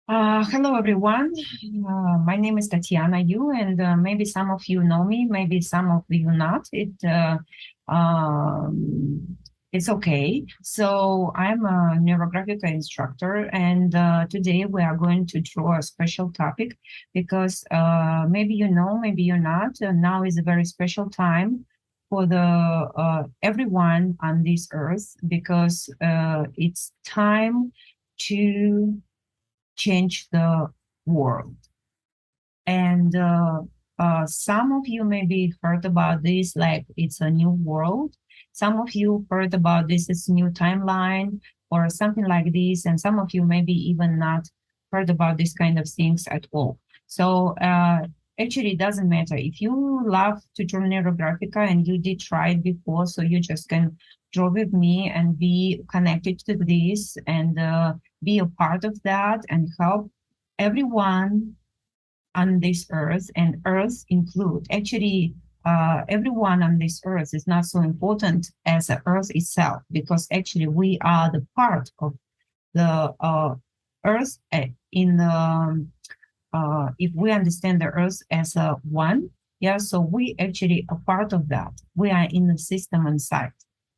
Hello, everyone. My name is Tatiana Yu, and maybe some of you know me, maybe some of you not. It's okay. So I'm a Neurographica instructor, and today we are going to draw a special topic because maybe you know, maybe you're not. Now is a very special time for the everyone on this earth because it's time to change the world. And some of you maybe heard about this, like it's a new world. Some of you heard about this, it's new timeline or something like this. And some of you maybe even not heard about this kind of things at all. So actually, it doesn't matter. If you love to draw Neurographica and you did try it before, so you just can draw with me and be connected to this and be a part of that and help everyone on this earth, and earth include actually everyone on this earth is not so important as the earth itself, because actually we are the part of the earth in if we understand the earth as a one, yeah, so we actually a part of that. We are in the system inside.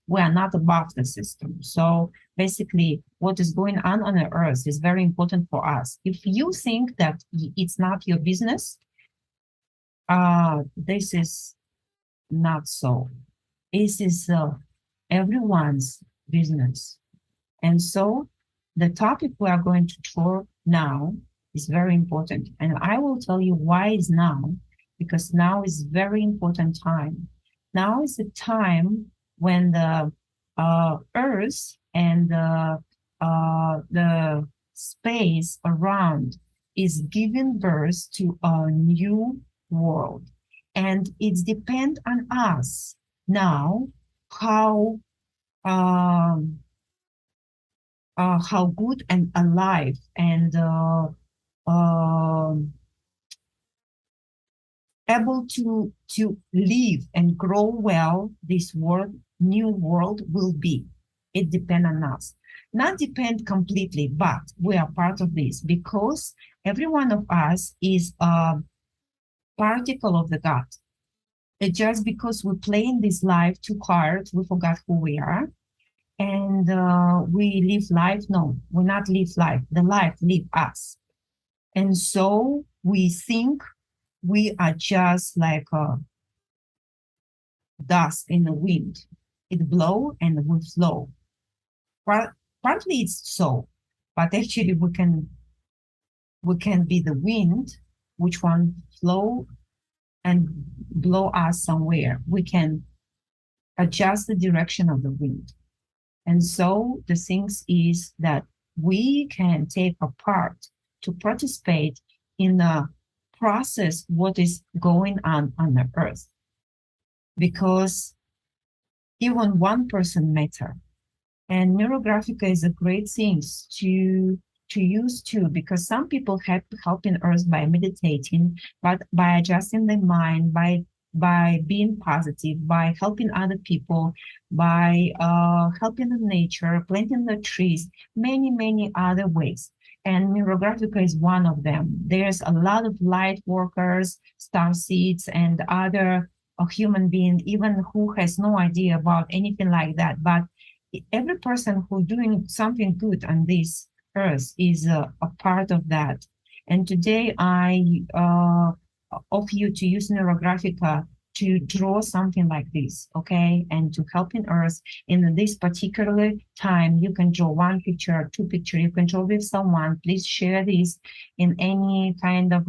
We are not above the system. So basically, what is going on the earth is very important for us. If you think that it's not your business, this is not so. This is everyone's business. And so the topic we are going to draw now is very important. And I will tell you why it's now, because now is very important time. Now is the time when the earth and the space around is giving birth to a new world. And it's depend on us now how um, how good and alive and um able to live and grow well this world, new world will be. It depends on us. Not depend completely, but we are part of this because every one of us is a particle of the God. And just because we play in this life too hard, we forgot who we are and we live life. No, we not live life. The life live us. And so we think we are just like dust in the wind. It blow and we flow. Partly it's so, but actually we can be the wind, which one flow and blow us somewhere. We can adjust the direction of the wind. And so the things is that we can take a part to participate in the process what is going on the earth, because even one person matter. And Neurographica is a great thing to use too, because some people have helping us by meditating, but by adjusting their mind, by being positive, by helping other people, by helping the nature, planting the trees, many other ways. And Neurographica is one of them. There's a lot of light workers, star seeds, and other human being, even who has no idea about anything like that. But every person who doing something good on this earth is a part of that. And today I offer you to use Neurographica to draw something like this, okay? And to help in earth in this particular time, you can draw one picture, two picture, you can draw with someone. Please share this in any kind of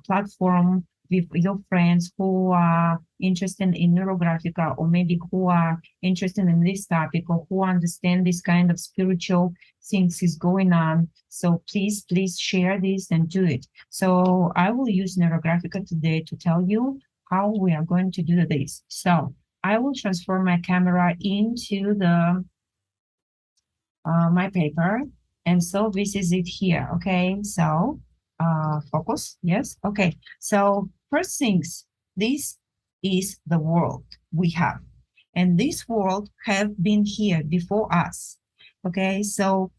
platform with your friends who are interested in Neurographica, or maybe who are interested in this topic, or who understand this kind of spiritual things is going on. So please share this and do it. So I will use Neurographica today to tell you how we are going to do this. So I will transfer my camera into the my paper. And so this is it here. Okay, so focus. Yes. Okay. So first things, this is the world we have. And this world have been here before us. Okay. So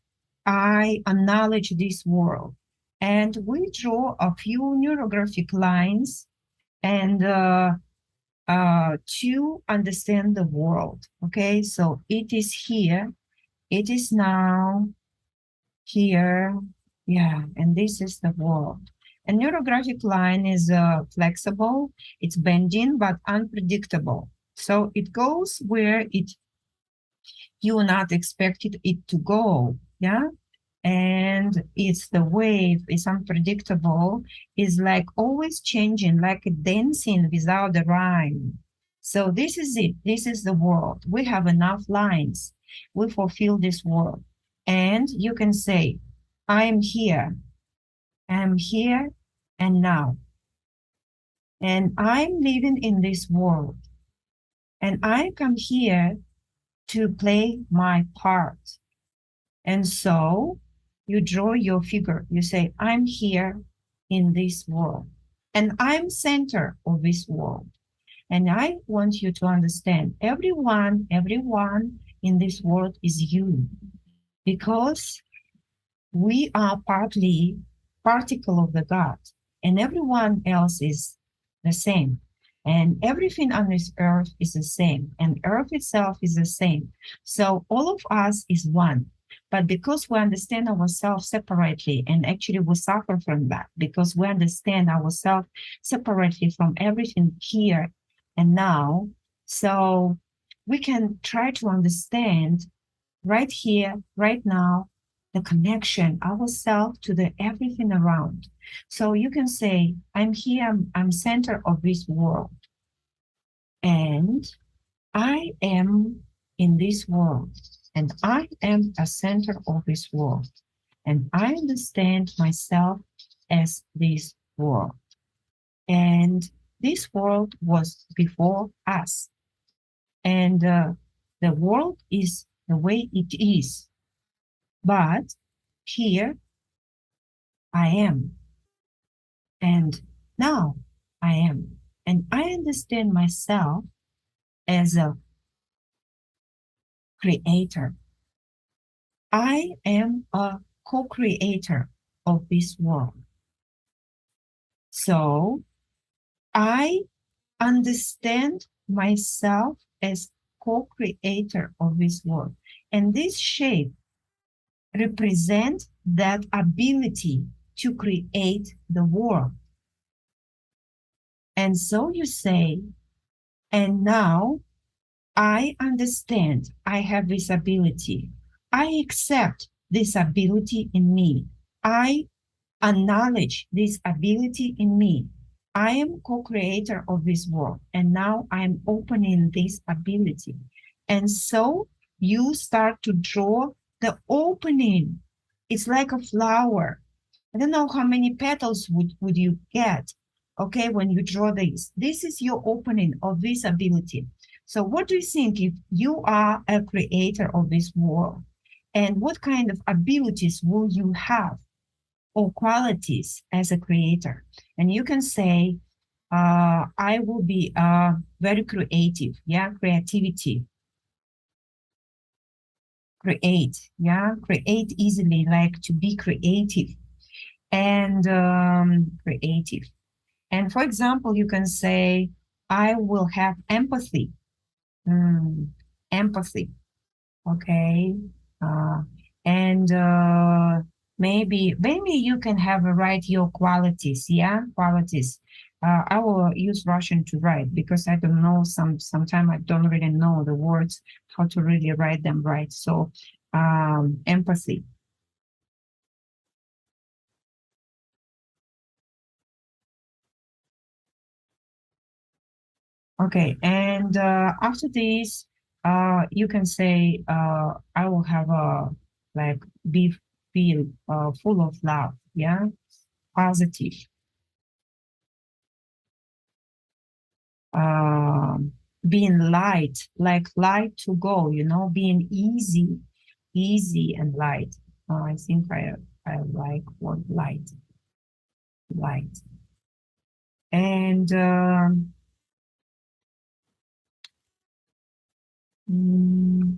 I acknowledge this world. And we draw a few neurographic lines and to understand the world. Okay, so it is here, it is now, here, yeah, and this is the world. A neurographic line is flexible, it's bending but unpredictable. So it goes where it you not expected it to go. Yeah. And it's the wave, it's unpredictable, it's like always changing, like dancing without the rhyme. So this is it, this is the world. We have enough lines, we fulfill this world. And you can say, I'm here, I'm here and now, and I'm living in this world, and I come here to play my part. And so you draw your figure. You say, I'm here in this world, and I'm center of this world. And I want you to understand everyone in this world is you, because we are partly particle of the God, and everyone else is the same. And everything on this earth is the same, and earth itself is the same. So all of us is one. But because we understand ourselves separately, and actually we suffer from that, because we understand ourselves separately from everything here and now, so we can try to understand right here, right now, the connection, ourselves to the everything around. So you can say, I'm here, I'm center of this world, and I am in this world, and I am a center of this world, and I understand myself as this world. And this world was before us, and the world is the way it is. But here I am. And now I am. And I understand myself as a creator. I am a co-creator of this world. So I understand myself as co-creator of this world. And this shape represents that ability to create the world. And so you say, and now I understand I have this ability. I accept this ability in me. I acknowledge this ability in me. I am co-creator of this world, and now I'm opening this ability. And so you start to draw the opening. It's like a flower. I don't know how many petals would you get, okay, when you draw this. This is your opening of this ability. So what do you think if you are a creator of this world? And what kind of abilities will you have or qualities as a creator? And you can say, I will be very creative, yeah, creativity, create, yeah, create easily, like to be creative and creative. And for example, you can say, I will have empathy. Empathy, okay. Uh, and maybe you can have write your qualities, yeah, qualities. I will use Russian to write because I don't know sometimes I don't really know the words how to really write them right. So empathy. Okay, and after this, you can say, I will have a like be feel full of love, yeah, positive, um, being light, like light to go, being easy, easy and light. I think I like word light, light, and mm,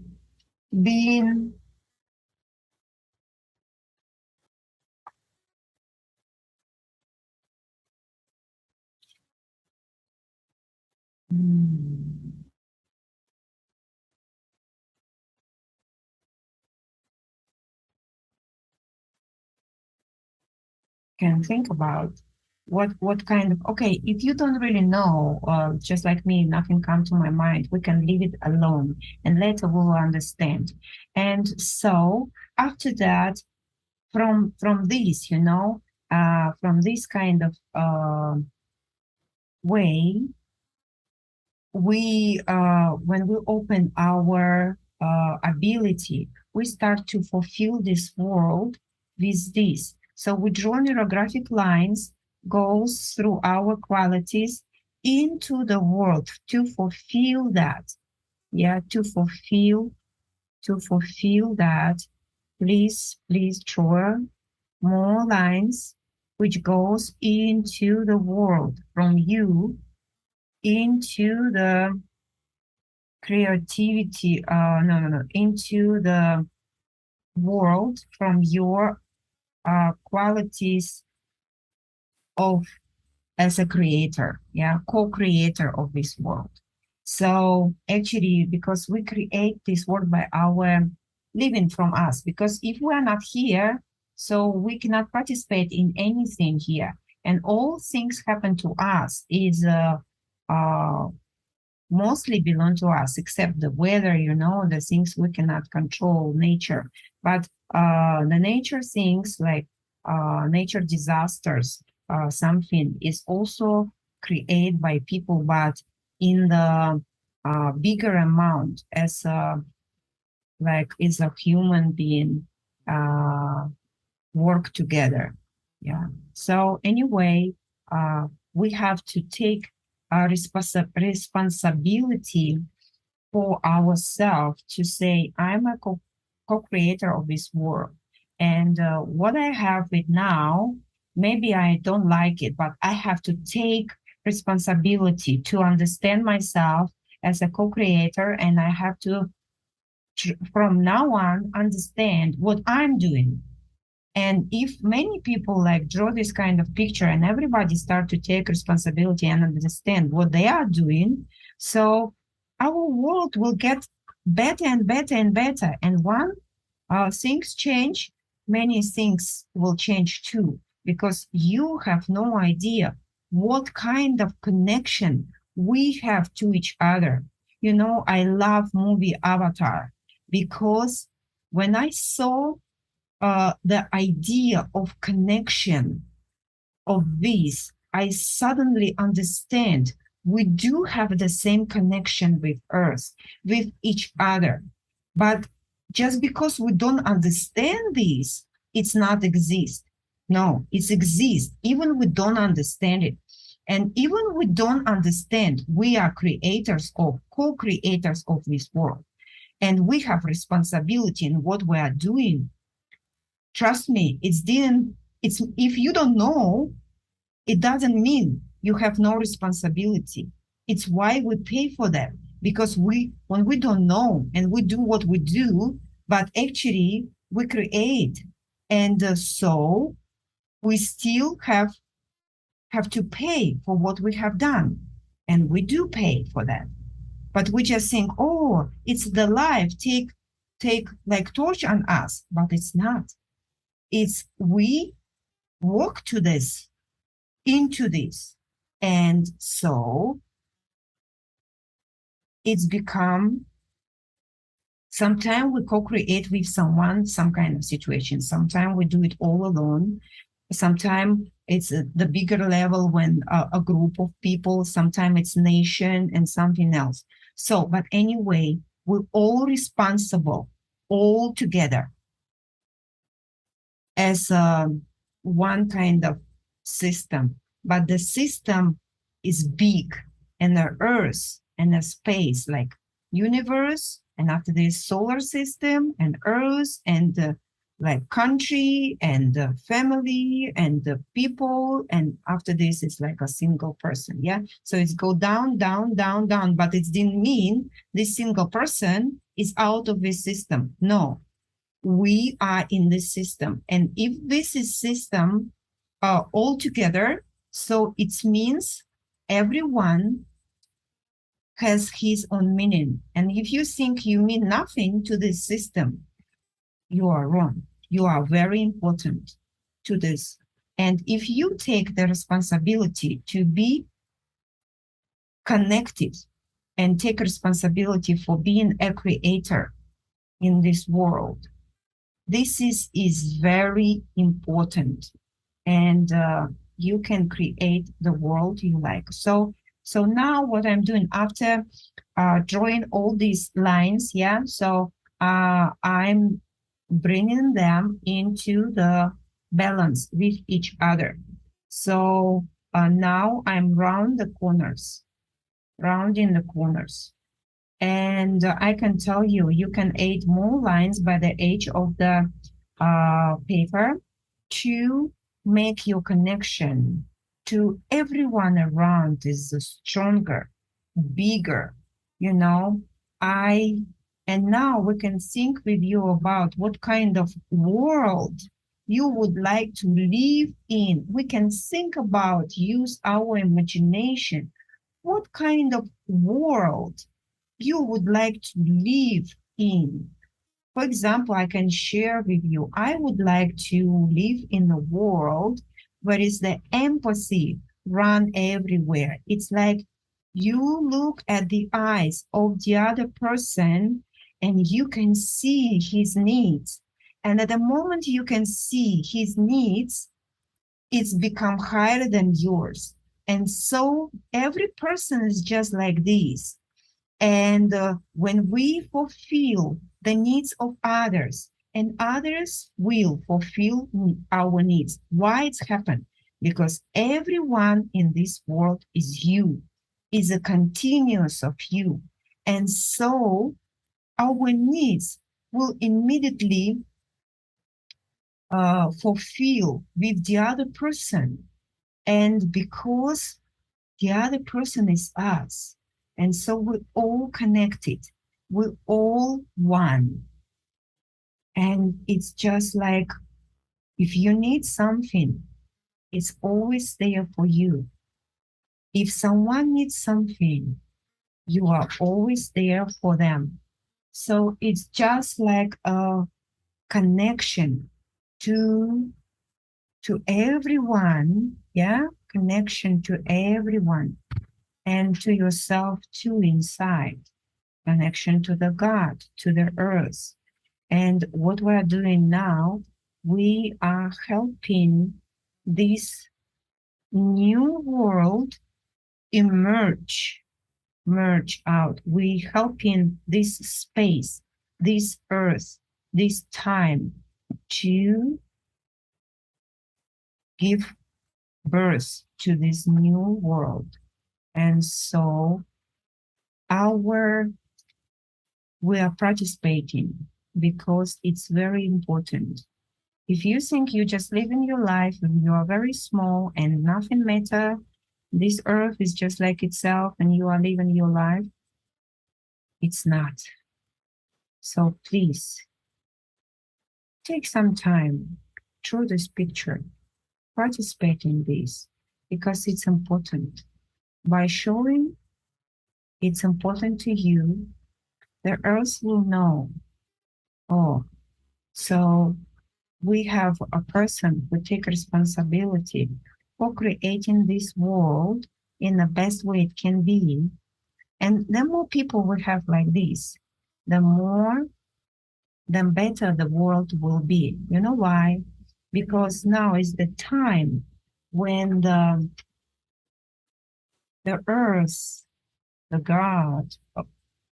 being can think about what kind of, okay, if you don't really know, just like me, nothing come to my mind, we can leave it alone and later we'll understand. And so after that, from this, from this kind of way, we when we open our ability, we start to fulfill this world with this. So we draw neurographic lines, goes through our qualities into the world to fulfill that. Yeah, to fulfill that. Please draw more lines which goes into the world from you into the creativity, no, into the world from your qualities of as a creator, yeah, co-creator of this world. So actually, because we create this world by our living from us, because if we are not here, so we cannot participate in anything here. And all things happen to us is uh, mostly belong to us, except the weather, the things we cannot control, nature. But the nature things like nature disasters, something is also created by people, but in the bigger amount as like is a human being work together. Yeah. So anyway, we have to take a responsibility for ourselves to say, I'm a co-creator of this world. And what I have it now, maybe I don't like it, but I have to take responsibility to understand myself as a co-creator, and I have to, from now on, understand what I'm doing. And if many people like draw this kind of picture and everybody start to take responsibility and understand what they are doing, so our world will get better and better and better. And one things change, many things will change too, because you have no idea what kind of connection we have to each other. I love movie Avatar because when I saw the idea of connection of this, I suddenly understand we do have the same connection with Earth, with each other. But just because we don't understand this, it's not exist. No, it exists. Even we don't understand it. And even we don't understand, we are creators of, co-creators of this world. And we have responsibility in what we are doing. Trust me, it's if you don't know, it doesn't mean you have no responsibility. It's why we pay for that. Because when we don't know and we do what we do, but actually we create. And so we still have to pay for what we have done. And we do pay for that. But we just think, oh, it's the life, take like torch on us. But it's not. It's we walk to this, into this. And so it's become, sometimes we co-create with someone, some kind of situation. Sometimes we do it all alone. Sometimes it's the bigger level when a group of people, sometimes it's nation and something else. So, but anyway, we're all responsible, all together as one kind of system, but the system is big, and the earth and the space, like universe, and after this solar system and earth and like country and family and the people, and after this it's like a single person. Yeah, so it's go down down down down, but it didn't mean this single person is out of this system. No, we are in this system. And if this is system all together, so it means everyone has his own meaning. And if you think you mean nothing to this system, you are wrong. You are very important to this And if you take the responsibility to be connected and take responsibility for being a creator in this world, this is very important. And you can create the world you like. So now what I'm doing after drawing all these lines, yeah, so I'm bringing them into the balance with each other. So now I'm rounding the corners. And I can tell you, you can add more lines by the edge of the paper to make your connection to everyone around is stronger, bigger. You know, I, and now we can think with you about what kind of world you would like to live in. We can think about, use our imagination. What kind of world you would like to live in? For example, I can share with you, I would like to live in a world where is the empathy run everywhere. It's like you look at the eyes of the other person and you can see his needs. And at the moment you can see his needs, it's become higher than yours. And so every person is just like this. And when we fulfill the needs of others, and others will fulfill our needs, why it's happened? Because everyone in this world is you, is a continuous of you. And so our needs will immediately fulfill with the other person. And because the other person is us. And so we're all connected. We're all one. And it's just like if you need something, it's always there for you. If someone needs something, you are always there for them. So it's just like a connection to everyone, yeah, connection to everyone and to yourself too inside, connection to the God, to the earth. And what we're doing now, we are helping this new world emerge, merge out. We helping this space, this earth, this time to give birth to this new world. And so our we are participating because it's very important. If you think you just living your life and you are very small and nothing matter, this earth is just like itself and you are living your life, it's not. So please take some time, draw this picture, participate in this because it's important. By showing it's important to you, the earth will know, oh, so we have a person who take responsibility for creating this world in the best way it can be. And the more people we have like this, the better the world will be. You know why? Because now is the time when the earth, the God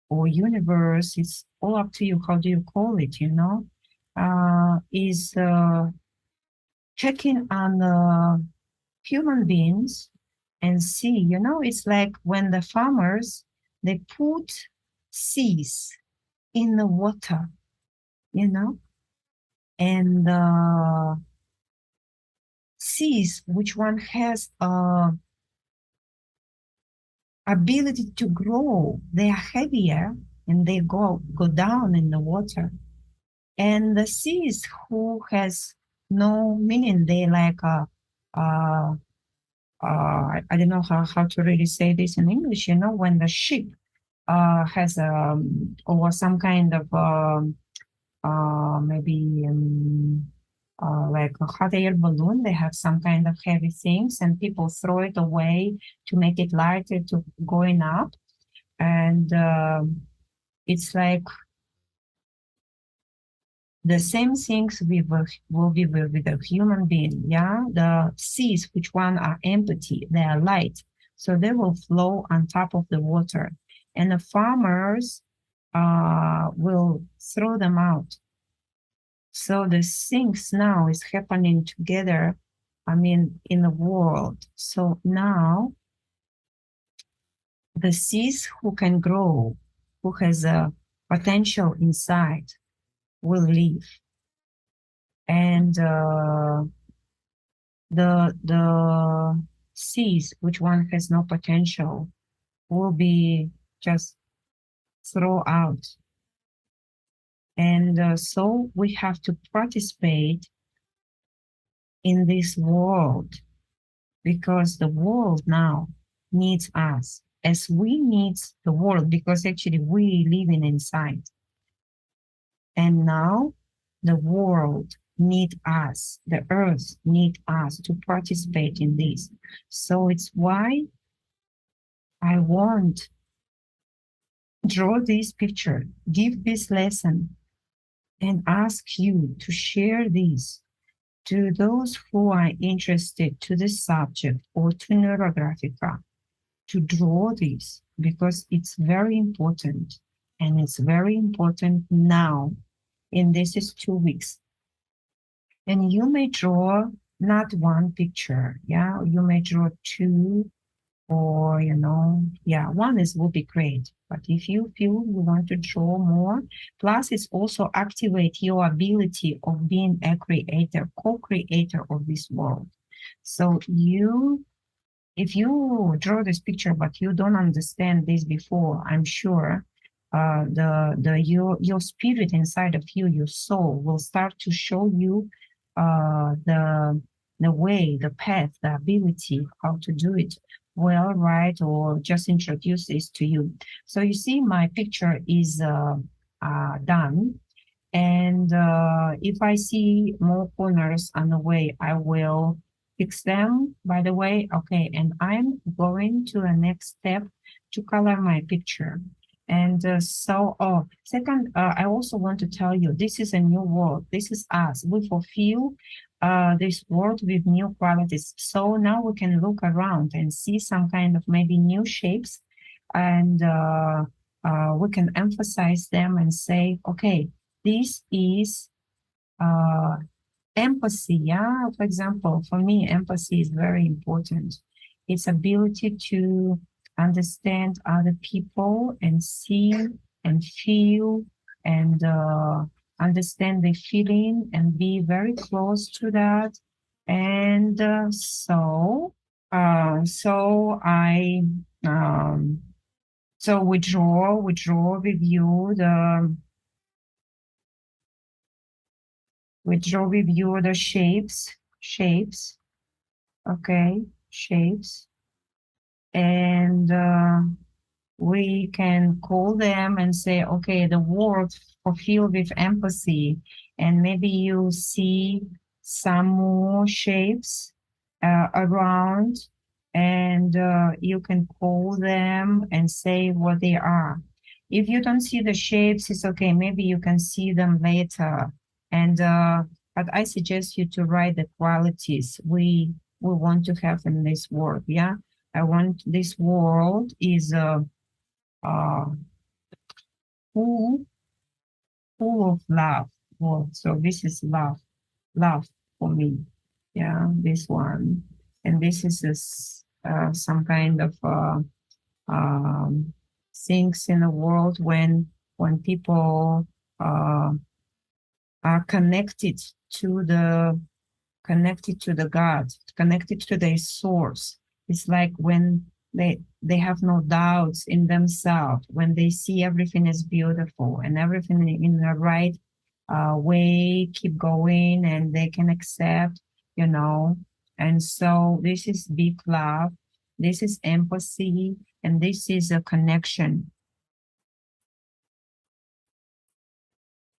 or universe, it's all up to you. How do you call it? Is checking on the human beings and see, it's like when the farmers, they put seeds in the water, you know, and seeds, which one has ability to grow, they are heavier and they go down in the water. And the seeds who has no meaning, they like I don't know how to really say this in English, when the sheep has or some kind of maybe like a hot air balloon. They have some kind of heavy things, and people throw it away to make it lighter to going up. And it's like the same things will be with a human being. Yeah, the seas, which one are empty, they are light, so they will flow on top of the water, and the farmers will throw them out. So the things now is happening together, I mean, in the world. So now the seeds who can grow, who has a potential inside, will live. And the seeds, which one has no potential, will be just thrown out. And so we have to participate in this world, because the world now needs us as we need the world, because actually we living inside. And now the world need us, the earth need us to participate in this. So it's why I want draw this picture, give this lesson, and ask you to share this to those who are interested to this subject or to Neurographica, to draw this, because it's very important, and it's very important now. And this is 2 weeks. And you may draw not one picture, yeah, you may draw two, or yeah, one is will be great. But if you feel you want to draw more, plus it's also activate your ability of being a creator, co-creator of this world. So if you draw this picture but you don't understand this before, I'm sure your spirit inside of you, your soul, will start to show you the way, the path, the ability how to do it well, right, or just introduce this to you. So you see, my picture is done. And if I see more corners on the way, I will fix them, by the way. Okay, and I'm going to the next step to color my picture. And second, I also want to tell you, this is a new world. This is us. We fulfill this world with new qualities. So now we can look around and see some kind of maybe new shapes, and we can emphasize them and say, okay, this is empathy. Yeah, for example, for me, empathy is very important. It's ability to understand other people and see and feel and understand the feeling and be very close to that. And so we draw with you the shapes, okay, shapes, and we can call them and say, okay, the world fulfilled with empathy, and maybe you see some more shapes around, and you can call them and say what they are. If you don't see the shapes, it's okay. Maybe you can see them later. And but I suggest you to write the qualities we want to have in this world. Yeah, I want this world is uh, full full of love. Well, so this is love for me. Yeah, this one, and this is some kind of um, things in the world when people are connected to the God, connected to their source. It's like when they have no doubts in themselves, when they see everything is beautiful and everything in the right way, keep going, and they can accept, you know. And so this is big love, this is empathy, and this is a connection.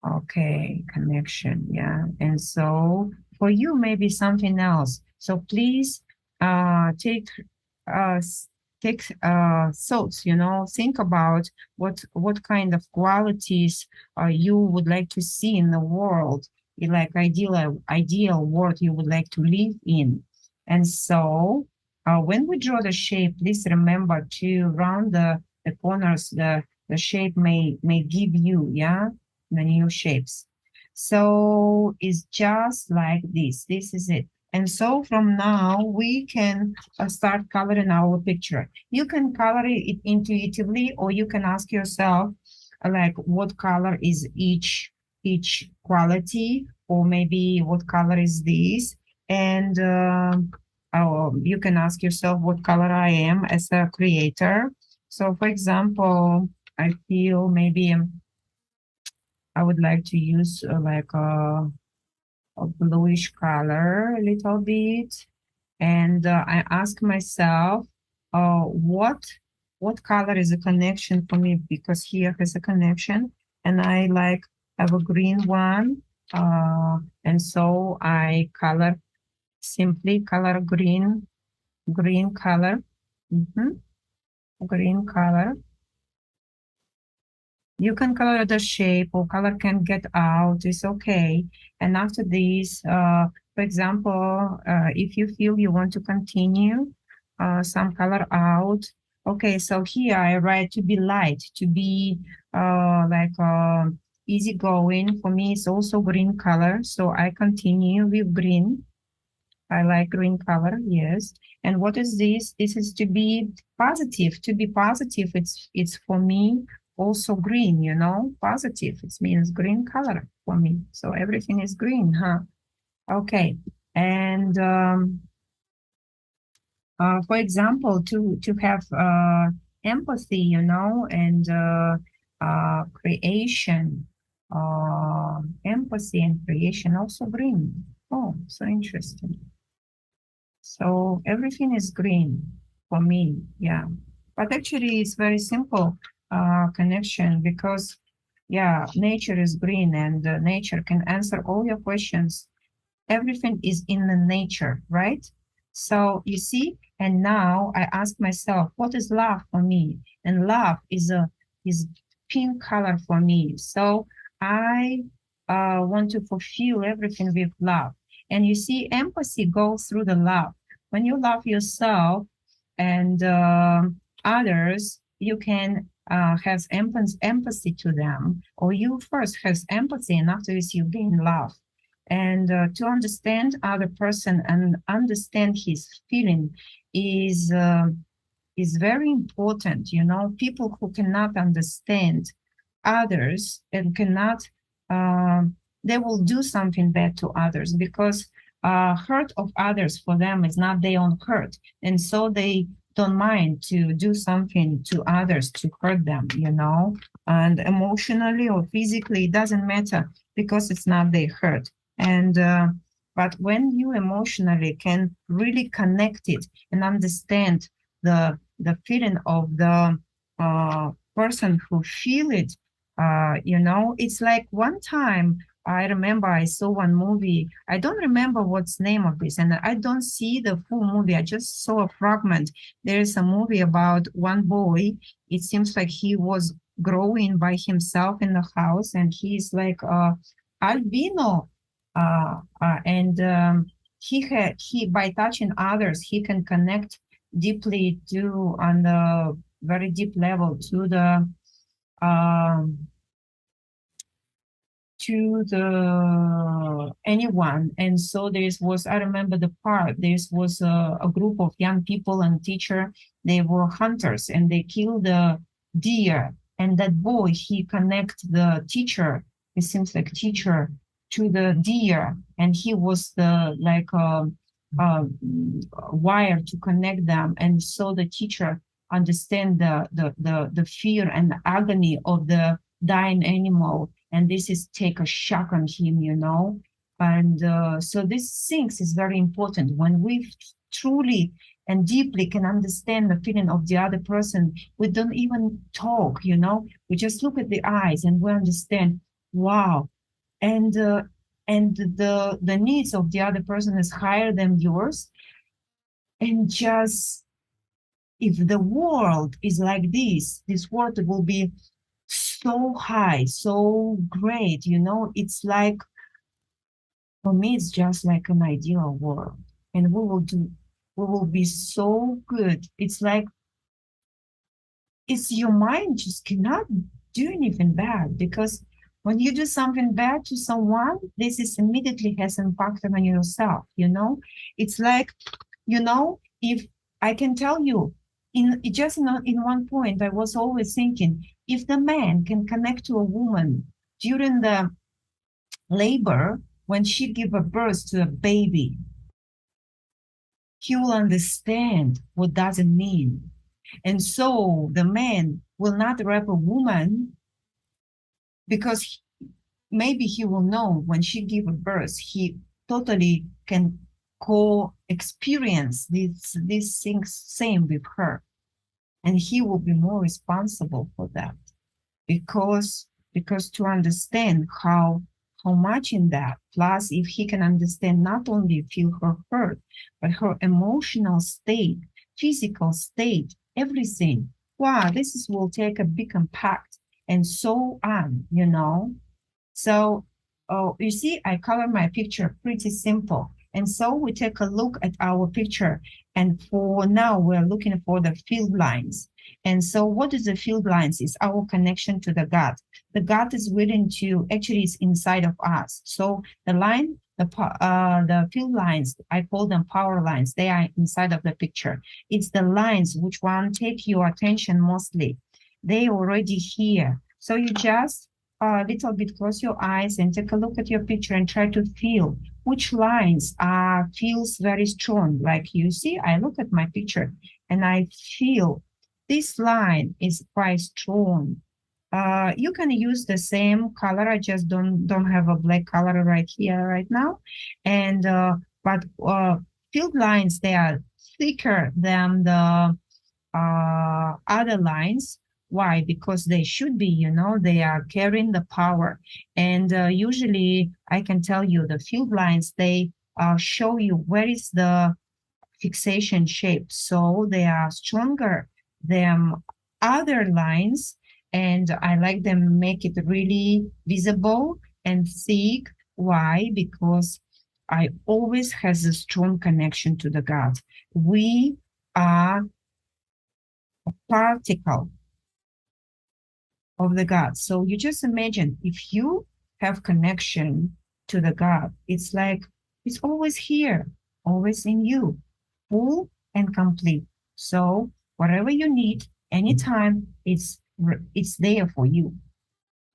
Okay, connection, yeah. And so For you, maybe something else. So please take uh, thoughts, think about what kind of qualities you would like to see in the world, like ideal world you would like to live in. And so when we draw the shape, please remember to round the corners the shape may give you, yeah, the new shapes. So it's just like this. This is it. And so from now we can start coloring our picture. You can color it intuitively, or you can ask yourself, like, what color is each quality, or maybe what color is this, and you can ask yourself what color I am as a creator. So, for example, I feel maybe I would like to use like a bluish color a little bit, and I ask myself, what color is a connection for me? Because here has a connection, and I like have a green one, and so I simply color green color, green color. You can color the shape, or color can get out, it's okay. And after this, for example, if you feel you want to continue some color out, okay, so here I write to be light, to be like easygoing. For me, it's also green color, so I continue with green. I like green color, yes. And what is this? This is to be positive. To be positive, it's for me also green, positive. It means green color for me. So everything is green, huh? Okay. And for example, to have empathy, and creation, empathy and creation also green. Oh, so interesting. So everything is green for me, yeah. But actually, it's very simple connection, because, yeah, nature is green, and nature can answer all your questions. Everything is in the nature, right? So you see, and now I ask myself, what is love for me? And love is pink color for me. So I want to fulfill everything with love. And you see, empathy goes through the love. When you love yourself and others, you can have empathy to them, or you first have empathy, and afterwards you gain love. And to understand other person and understand his feeling is very important. People who cannot understand others and cannot, they will do something bad to others, because hurt of others for them is not their own hurt, and so they don't mind to do something to others to hurt them, and emotionally or physically, it doesn't matter, because it's not their hurt. And but when you emotionally can really connect it and understand the feeling of the person who feel it, it's like one time I remember I saw one movie. I don't remember what's the name of this, and I don't see the full movie. I just saw a fragment. There is a movie about one boy. It seems like he was growing by himself in the house, and he's like albino, and he by touching others, he can connect deeply on the very deep level um, to the anyone. And so I remember the part, was a group of young people and teacher. They were hunters, and they killed the deer, and that boy, he connect the teacher, it seems like teacher, to the deer, and he was the wire to connect them. And so the teacher understand the fear and the agony of the dying animal, and this is take a shock on him, and so these things is very important. When we truly and deeply can understand the feeling of the other person, we don't even talk, we just look at the eyes and we understand, wow. And and the needs of the other person is higher than yours, and just if the world is like this world will be so high, so great, it's like, for me, it's just like an ideal world. And we will be so good. It's like, it's your mind just cannot do anything bad, because when you do something bad to someone, this is immediately has impact on yourself, It's like, if I can tell you, in one point, I was always thinking, if the man can connect to a woman during the labor, when she give a birth to a baby, he will understand what does it mean. And so the man will not rape a woman, because maybe he will know when she give a birth, he totally can co-experience these things same with her. And he will be more responsible for that, because to understand how much in that, plus if he can understand, not only feel her hurt, but her emotional state, physical state, everything, wow, will take a big impact, and so on, So, oh, you see, I color my picture pretty simple. And so we take a look at our picture. And for now, we're looking for the field lines. And so what is the field lines? Is our connection to the God. The God is willing to, actually, it's inside of us. So the line, the field lines, I call them power lines. They are inside of the picture. It's the lines which one take your attention mostly. They already here. So you just a little bit, close your eyes and take a look at your picture and try to feel which lines feels very strong. Like you see, I look at my picture and I feel this line is quite strong. You can use the same color. I just don't have a black color right here right now. And but field lines, they are thicker than the other lines. Why? Because they should be, they are carrying the power. And usually, I can tell you, the field lines, they show you where is the fixation shape. So they are stronger than other lines. And I like them make it really visible and thick. Why? Because I always has a strong connection to the God. We are particle of the God. So you just imagine, if you have connection to the God, it's like it's always here, always in you, full and complete. So whatever you need, anytime, it's there for you.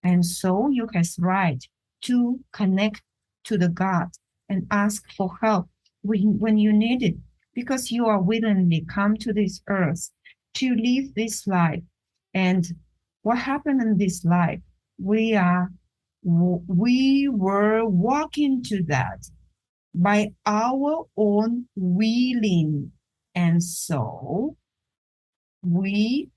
And so you have right to connect to the God and ask for help when you need it, because you are willingly come to this earth to live this life. And what happened in this life? We were walking to that by our own willing. And so we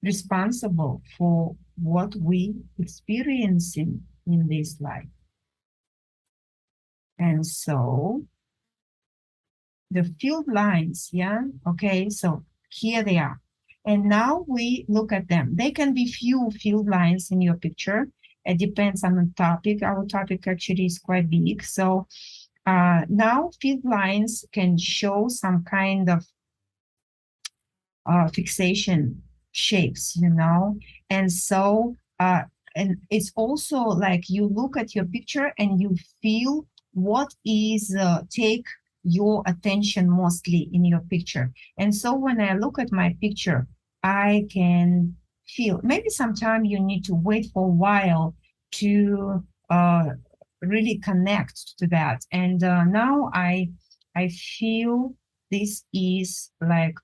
responsible for what we experiencing in this life. And so the field lines, yeah, okay, so here they are. And now we look at them. They can be few field lines in your picture. It depends on the topic. Our topic actually is quite big. So now field lines can show some kind of fixation shapes, and so and it's also like you look at your picture and you feel what is take your attention mostly in your picture. And so when I look at my picture, I can feel, maybe sometime you need to wait for a while to really connect to that. And now I feel this is like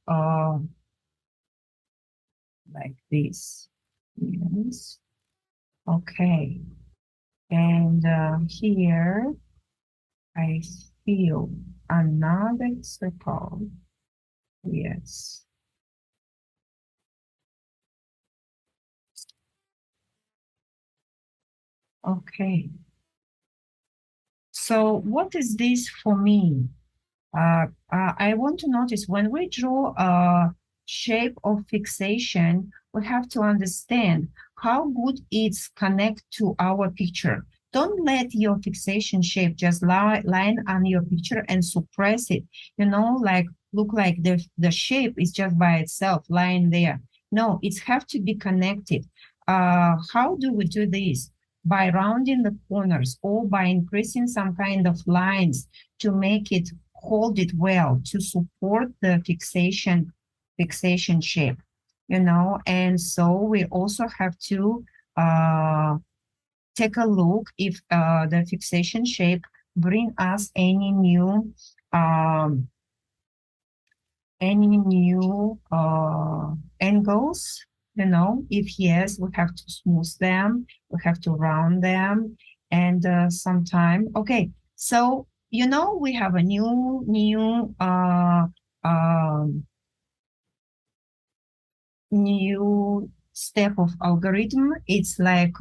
this. Yes. Okay. And here I feel another circle. Yes. Okay. So what is this for me? I want to notice when we draw a shape of fixation, we have to understand how good it's connect to our picture. Don't let your fixation shape just line on your picture and suppress it. You know, like look like the shape is just by itself lying there. No, it have to be connected. How do we do this? By rounding the corners or by increasing some kind of lines to make it hold it well to support the fixation shape, you know. And so we also have to take a look if the fixation shape bring us um, any new angles, you know. If yes, we have to smooth them, we have to round them, and sometime. Okay, so you know we have a um, new step of algorithm. It's like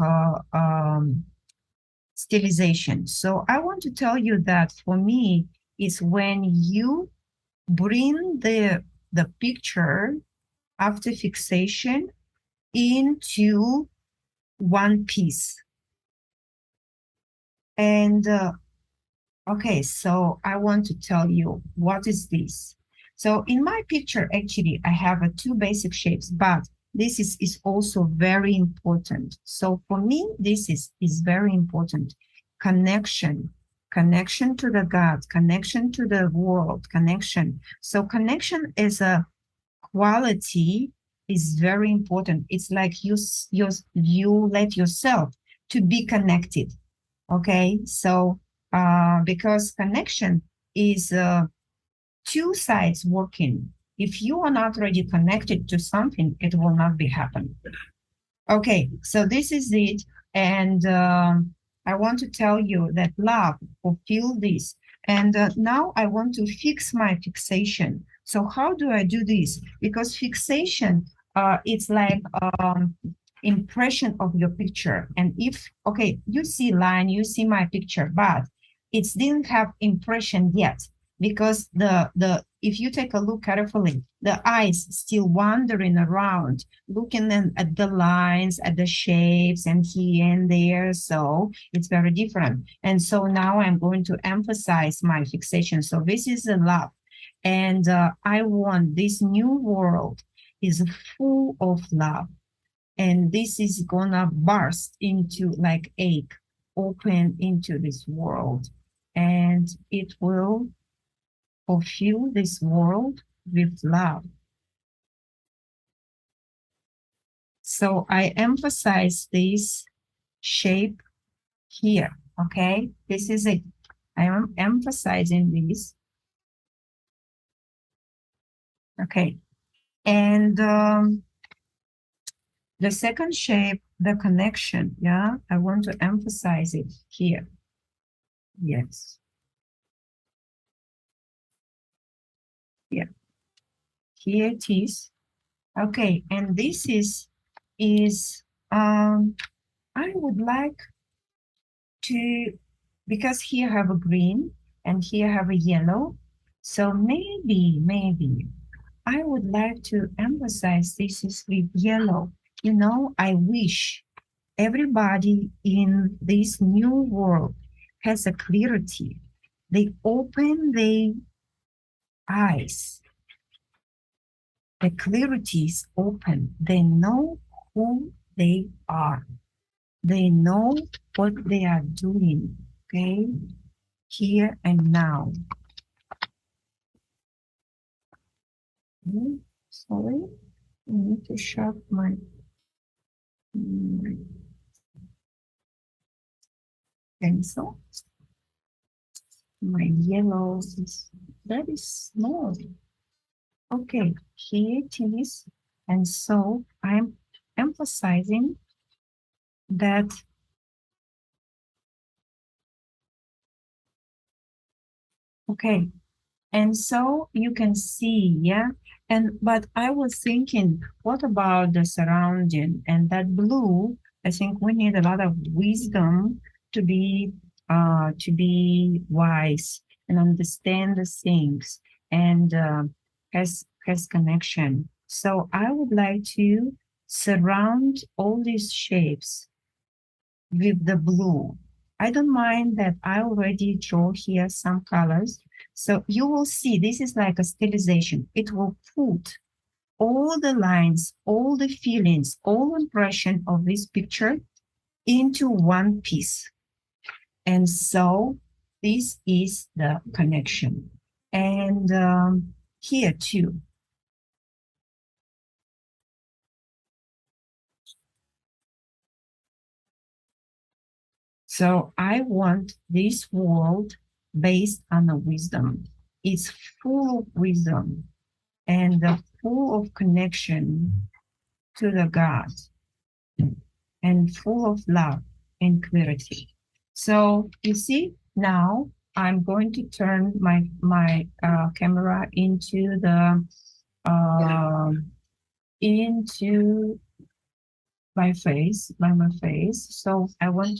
stylization. So I want to tell you that for me, it's when you bring the picture after fixation into one piece. And okay, so I want to tell you what is this. So in my picture, actually, I have two basic shapes, but this is also very important. So for me, this is very important. Connection to the God, connection to the world, connection. So connection is a quality is very important. It's like you let yourself to be connected. Okay, so because connection is two sides working. If you are not already connected to something, it will not be happen. Okay, so this is it. And I want to tell you that love fulfill this. And now I want to fix my fixation. So how do I do this? Because fixation, it's like impression of your picture. And if, okay, you see line, you see my picture, but it didn't have impression yet because the if you take a look carefully, the eyes still wandering around looking at the lines, at the shapes, and here and there. So it's very different. And so now I'm going to emphasize my fixation. So this is a love. And I want this new world is full of love. And this is gonna burst into like egg, open into this world. And it will fulfill this world with love. So I emphasize this shape here, okay? This is it. I am emphasizing this, okay? And the second shape, the connection, yeah? I want to emphasize it here. Yes. Yeah. Here it is. Okay, and this is I would like to, because here I have a green and here I have a yellow. So maybe I would like to emphasize this is with yellow. You know, I wish everybody in this new world has a clarity. They open their eyes. The clarity is open. They know who they are. They know what they are doing, okay? Here and now. Sorry, I need to sharpen my pencil. My yellow is very small. Okay, here it is. And so I'm emphasizing that, okay, and so you can see, yeah. And but I was thinking, what about the surrounding and that blue? I think we need a lot of wisdom to be to be wise and understand the things and has connection. So I would like to surround all these shapes with the blue. I don't mind that I already draw here some colors. So you will see this is like a stylization. It will put all the lines, all the feelings, all impression of this picture into one piece. And so this is the connection. And here too. So I want this world based on the wisdom. It's full of wisdom and full of connection to the God and full of love and clarity. So you see, now I'm going to turn my camera into the into by my face. So I want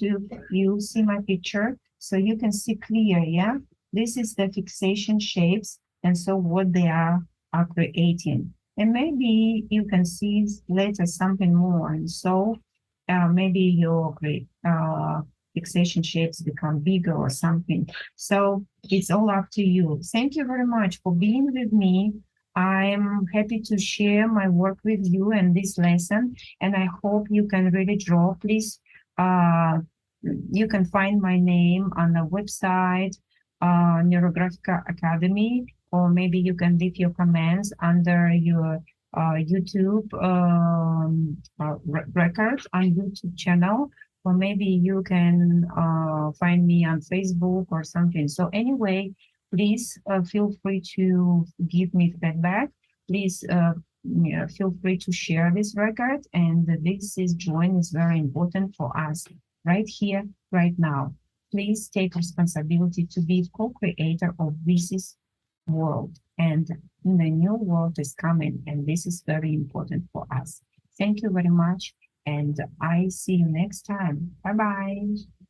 you see my picture so you can see clear, yeah? This is the fixation shapes and so what they are creating. And maybe you can see later something more. And so maybe your fixation shapes become bigger or something. So it's all up to you. Thank you very much for being with me. I'm happy to share my work with you and this lesson, and I hope you can really draw. Please, you can find my name on the website, Neurographica Academy, or maybe you can leave your comments under your YouTube records on YouTube channel, or maybe you can find me on Facebook or something. So anyway, please feel free to give me feedback. Please feel free to share this record. And this is join is very important for us right here, right now. Please take responsibility to be co-creator of this world. And the new world is coming, and this is very important for us. Thank you very much, and I see you next time. Bye-bye.